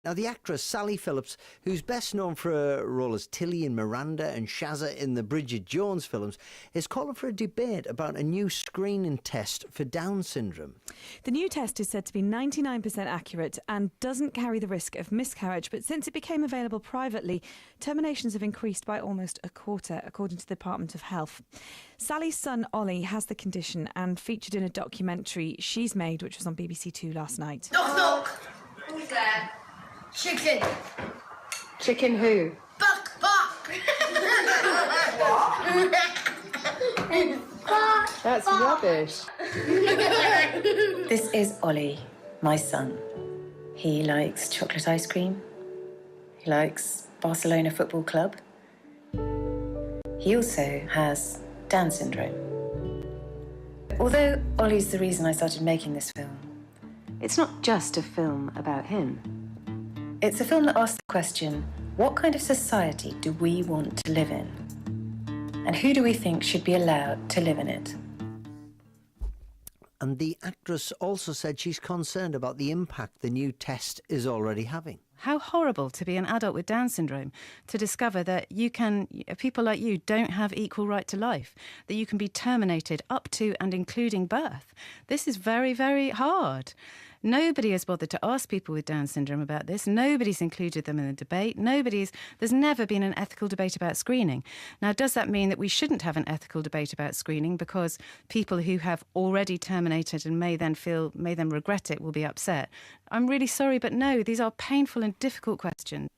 Now, the actress Sally Phillips, who's best known for her role as Tilly in Miranda and Shazza in the Bridget Jones films, is calling for a debate about a new screening test for Down syndrome. The new test is said to be 99% accurate and doesn't carry the risk of miscarriage, but since it became available privately, terminations have increased by almost a quarter, according to the Department of Health. Sally's son Ollie has the condition and featured in a documentary she's made, which was on BBC Two last night. Knock, knock! Who's there? Chicken. Chicken who? Buck, buck! That's rubbish. This is Ollie, my son. He likes chocolate ice cream. He likes Barcelona Football Club. He also has Down syndrome. Although Ollie's the reason I started making this film, it's not just a film about him. It's a film that asks the question, what kind of society do we want to live in? And who do we think should be allowed to live in it? And the actress also said she's concerned about the impact the new test is already having. How horrible to be an adult with Down syndrome, to discover that people like you don't have equal right to life, that you can be terminated up to and including birth. This is very, very hard. Nobody has bothered to ask people with Down syndrome about this. Nobody's included them in the debate. There's never been an ethical debate about screening. Now, does that mean that we shouldn't have an ethical debate about screening because people who have already terminated and may then regret it will be upset? I'm really sorry, but no, these are painful and difficult questions.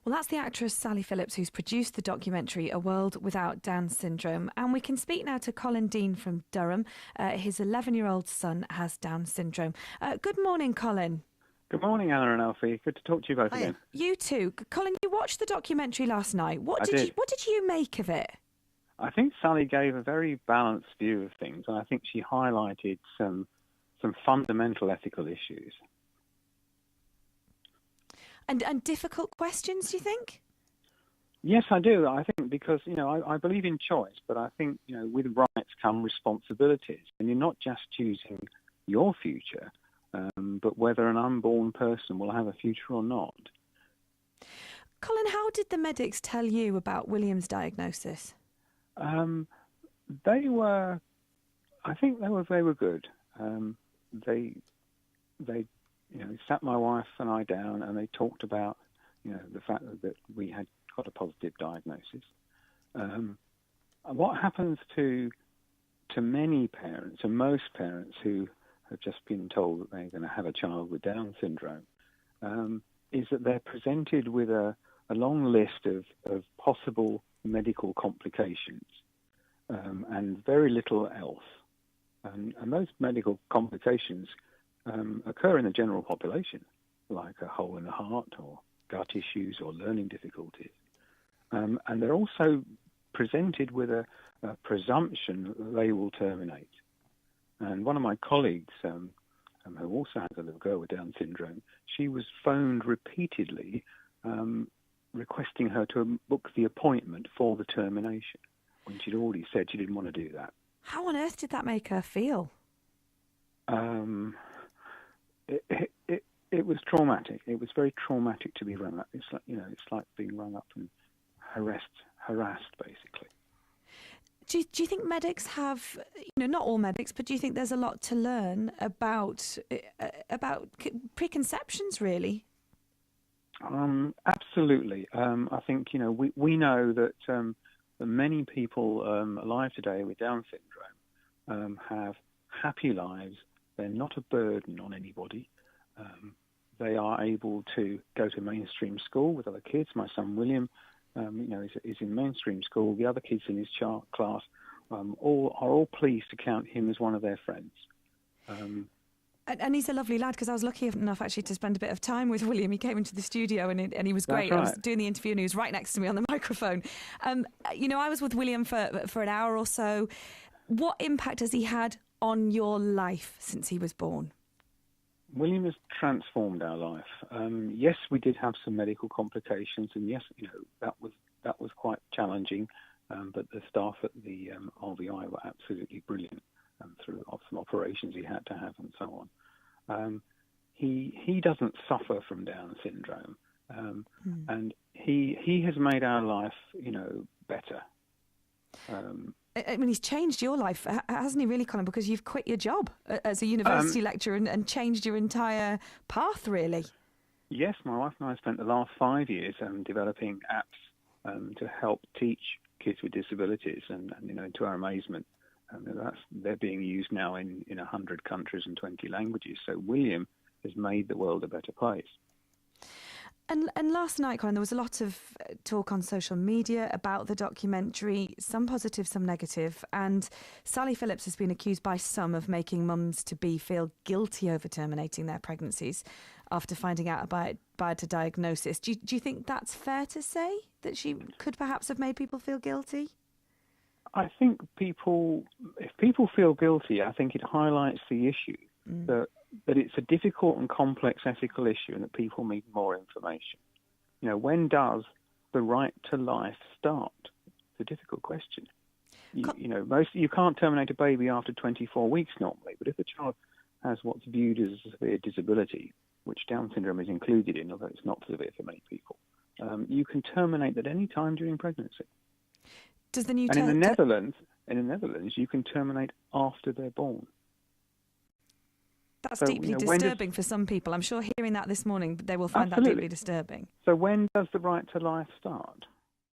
Well, that's the actress Sally Phillips, who's produced the documentary A World Without Down Syndrome. And we can speak now to Colin Dean from Durham. His 11-year-old son has Down syndrome. Good morning, Colin. Good morning, Anna and Alfie. Good to talk to you both again. You too. Colin, you watched the documentary last night. What did you make of it? I think Sally gave a very balanced view of things, and I think she highlighted some fundamental ethical issues. And difficult questions, do you think? Yes, I do. I think because, I believe in choice, but I think, with rights come responsibilities. And you're not just choosing your future, but whether an unborn person will have a future or not. Colin, how did the medics tell you about William's diagnosis? They were good. They sat my wife and I down, and they talked about, the fact that we had got a positive diagnosis. What happens to many parents, and most parents who have just been told that they're going to have a child with Down syndrome, is that they're presented with a long list of possible medical complications, and very little else. And those medical complications occur in the general population, like a hole in the heart or gut issues or learning difficulties. And they're also presented with a presumption that they will terminate. And one of my colleagues, who also has a little girl with Down syndrome, she was phoned repeatedly requesting her to book the appointment for the termination, when she'd already said she didn't want to do that. How on earth did that make her feel? It was traumatic. It was very traumatic to be rung up. It's like being rung up and harassed, basically. Do you think medics have, not all medics, but do you think there's a lot to learn about preconceptions, really? Absolutely. I think, we know that many people alive today with Down syndrome have happy lives. They're not a burden on anybody. They are able to go to mainstream school with other kids. My son William, is in mainstream school. The other kids in his class are all pleased to count him as one of their friends. And he's a lovely lad, because I was lucky enough actually to spend a bit of time with William. He came into the studio and he was great. That's right. I was doing the interview and he was right next to me on the microphone. I was with William for an hour or so. What impact has he had on your life since he was born? William has transformed our life. Yes, we did have some medical complications, and yes, that was quite challenging. But the staff at the RVI were absolutely brilliant through some operations he had to have and so on. he doesn't suffer from Down syndrome, and he has made our life, better. I mean, he's changed your life, hasn't he, really, Colin? Because you've quit your job as a university lecturer and changed your entire path, really. Yes, my wife and I spent the last 5 years developing apps to help teach kids with disabilities, and to our amazement, they're being used now in 100 countries and 20 languages. So William has made the world a better place. And last night, Colin, there was a lot of talk on social media about the documentary, some positive, some negative. And Sally Phillips has been accused by some of making mums-to-be feel guilty over terminating their pregnancies after finding out about a diagnosis. Do you think that's fair to say, that she could perhaps have made people feel guilty? I think if people feel guilty, I think it highlights the issue that it's a difficult and complex ethical issue and that people need more information. When does the right to life start? It's a difficult question. You can't terminate a baby after 24 weeks normally, but if a child has what's viewed as a severe disability, which Down syndrome is included in, although it's not severe for many people, you can terminate at any time during pregnancy. Does the new in the Netherlands, you can terminate after they're born. That's deeply disturbing for some people. I'm sure hearing that this morning, they will find that deeply disturbing. So when does the right to life start?